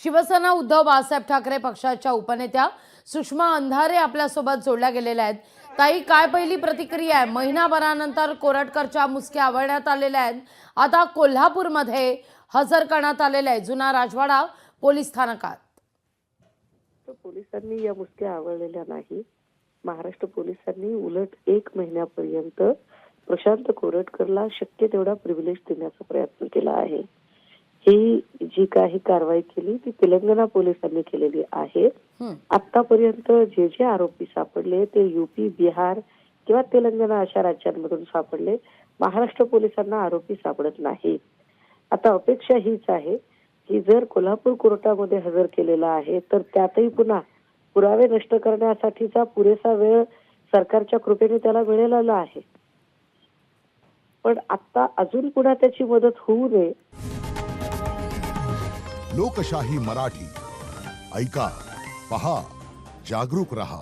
शिवसेना उद्धव बाळासाहेब ठाकरे पक्षाच्या उपनेत्या सुषमा अंधारे आपल्यासोबत जोडल्या गेलेल्या आहेत। ताई, काय पहिली प्रतिक्रिया आहे? महिनाभरानंतर कोरटकरच्या मुसक्या आवळण्यात आलेल्या आहेत। आता कोल्हापूरमध्ये हजर करण्यात आलेले आहे जुना राजवाडा पोलीस स्थानकात। पोलिसांनी या मुसक्या आवळलेल्या नाही। महाराष्ट्र पोलिसांनी उलट 1 महिन्यापर्यंत प्रशांत कोरटकरला शक्य तेवढा प्रिव्हिलेज देण्याचा प्रयत्न केला आहे। ही जी काही कारवाई केली ती तेलंगणा पोलिसांनी केलेली आहे। आतापर्यंत जे जे आरोपी सापडले ते यूपी, बिहार किंवा तेलंगणा अशा राज्यांमधून सापडले। महाराष्ट्र पोलिसांना आरोपी सापडत नाही। आता अपेक्षा हीच आहे की जर कोल्हापूर कोर्टामध्ये हजर केलेला आहे तर त्यातही पुन्हा पुरावे नष्ट करण्यासाठीचा पुरेसा वेळ सरकारच्या कृपेने त्याला मिळालेला आहे। पण आता अजून पुन्हा त्याची मदत होऊ नये। लोकशाही मराठी ऐका, पहा, जागरूक रहा।